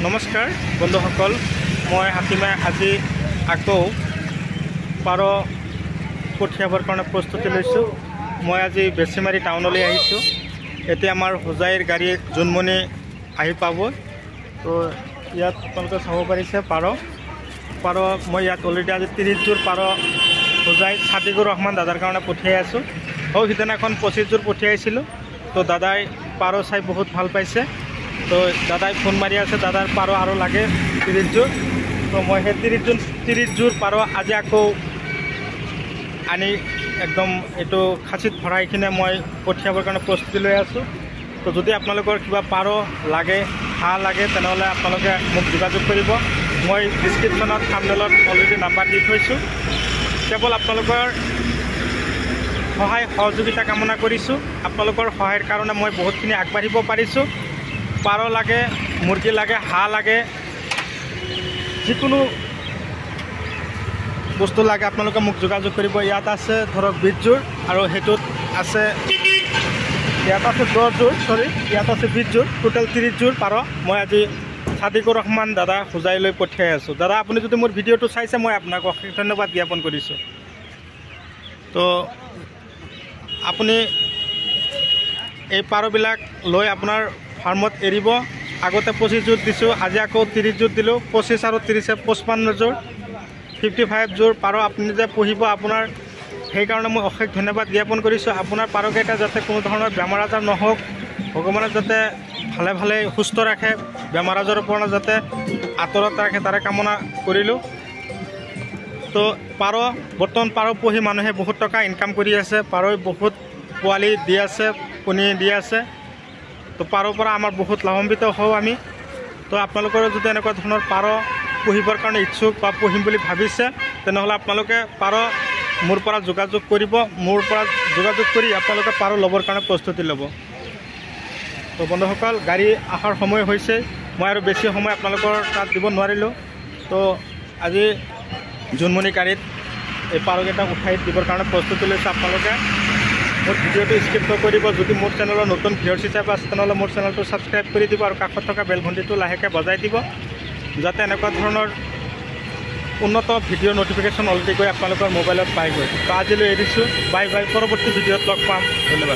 নমস্কাৰ বন্ধুসকল, মই হাতীমাই আজি আকৌ পাৰ পঠিয়াবৰ কাৰণে প্ৰস্তুতি লৈছোঁ। মই আজি বেচিমাৰী টাউনলৈ আহিছোঁ। এতিয়া আমাৰ হোজাইৰ গাড়ী জোনমণি আহি পাব। তো ইয়াত আপোনালোকে চাব পাৰিছে পাৰ মই ইয়াত অলৰেডি আজি 30 যোৰ পাৰ হোজাই ছাদিকুৰ ৰহমান দাদাৰ কাৰণে পঠিয়াই আছোঁ। সিদিনাখন 25 যোৰ পঠিয়াইছিলোঁ। তো দাদাই পাৰ চাই বহুত ভাল পাইছে। তো দাদাই ফোন মাৰি আছে, দাদাৰ পাৰ আৰু লাগে 30 যোৰ। তো মই সেই 30 যোৰ পাৰ আজি আকৌ আনি একদম এইটো খাচীত ভৰাই কিনে মই পঠিয়াবৰ কাৰণে প্ৰস্তুতি লৈ আছোঁ। তো যদি আপোনালোকৰ কিবা পাৰ লাগে, হাঁহ লাগে, তেনেহ'লে আপোনালোকে মোক যোগাযোগ কৰিব। মই ডিছক্ৰিপশ্যনত থাম্বনেইলত অলৰেডি নাম্বাৰ দি থৈছোঁ। কেৱল আপোনালোকৰ সহায় সহযোগিতা কামনা কৰিছোঁ। আপোনালোকৰ সহায়ৰ কাৰণে মই বহুতখিনি আগবাঢ়িব পাৰিছোঁ। পাৰ লাগে, মুৰ্গী লাগে, হাঁহ লাগে, যিকোনো বস্তু লাগে আপোনালোকে মোক যোগাযোগ কৰিব। ইয়াত আছে ধৰক 20 যোৰ আৰু সেইটোত আছে ইয়াত আছে 10 যোৰ, ইয়াত আছে 20 যোৰ, টোটেল 30 যোৰ পাৰ মই আজি ছাদিকুৰ ৰহমান দাদা হোজাইলৈ পঠিয়াই আছোঁ। দাদা, আপুনি যদি মোৰ ভিডিঅ'টো চাইছে, মই আপোনাক অশেষ ধন্যবাদ জ্ঞাপন কৰিছোঁ। তো আপুনি এই পাৰবিলাক লৈ আপোনাৰ ফাৰ্মত এৰিব। আগতে 25 যোৰ দিছোঁ, আজি আকৌ 30 যোৰ দিলোঁ। 25 আৰু 30 55 যোৰ, 55 যোৰ পাৰ আপুনি যে পুহিব, আপোনাৰ সেইকাৰণে মই অশেষ ধন্যবাদ জ্ঞাপন কৰিছোঁ। আপোনাৰ পাৰকেইটা যাতে কোনো ধৰণৰ বেমাৰ আজাৰ নহওক, ভগৱানে যাতে ভালে ভালে সুস্থ ৰাখে, বেমাৰ আজাৰৰ পৰা যাতে আঁতৰত ৰাখে, তাৰে কামনা কৰিলোঁ। তো বৰ্তমান পাৰ পুহি মানুহে বহুত টকা ইনকাম কৰি আছে। পাৰই বহুত পোৱালি দি আছে, কণী দি আছে। তো পাৰৰ পৰা আমাৰ বহুত লাভান্বিত হওঁ আমি। তো আপোনালোকৰ যদি এনেকুৱা ধৰণৰ পাৰ পুহিবৰ কাৰণে ইচ্ছুক বা পুহিম বুলি ভাবিছে, তেনেহ'লে আপোনালোকে পাৰ মোৰ পৰা যোগাযোগ কৰিব। মোৰ পৰা যোগাযোগ কৰি আপোনালোকে পাৰ ল'বৰ কাৰণে প্ৰস্তুতি ল'ব। তো বন্ধুসকল, গাড়ী অহাৰ সময় হৈছে। মই আৰু বেছি সময় আপোনালোকৰ তাত দিব নোৱাৰিলোঁ। তো আজি জোনমণি গাড়ীত এই পাৰকেইটা উঠাই দিবৰ কাৰণে প্ৰস্তুতি লৈছোঁ। আপোনালোকে মোৰ ভিডিঅ'টো স্কিপ নকৰিব। যদি মোৰ চেনেলৰ নতুন ভিউৱাৰ্ছ হিচাপে আছে, তেনেহ'লে মোৰ চেনেলটো ছাবস্ক্ৰাইব কৰি দিব আৰু কাষত থকা বেল ঘণ্টিটো লাহেকৈ বজাই দিব, যাতে এনেকুৱা ধৰণৰ উন্নত ভিডিঅ' ন'টিফিকেশ্যন অলৰেডি গৈ আপোনালোকৰ মোবাইলত পাই গৈ। তো আজিলৈ এৰিছোঁ। Bye bye. পৰৱৰ্তী ভিডিঅ'ত লগ পাম। ধন্যবাদ।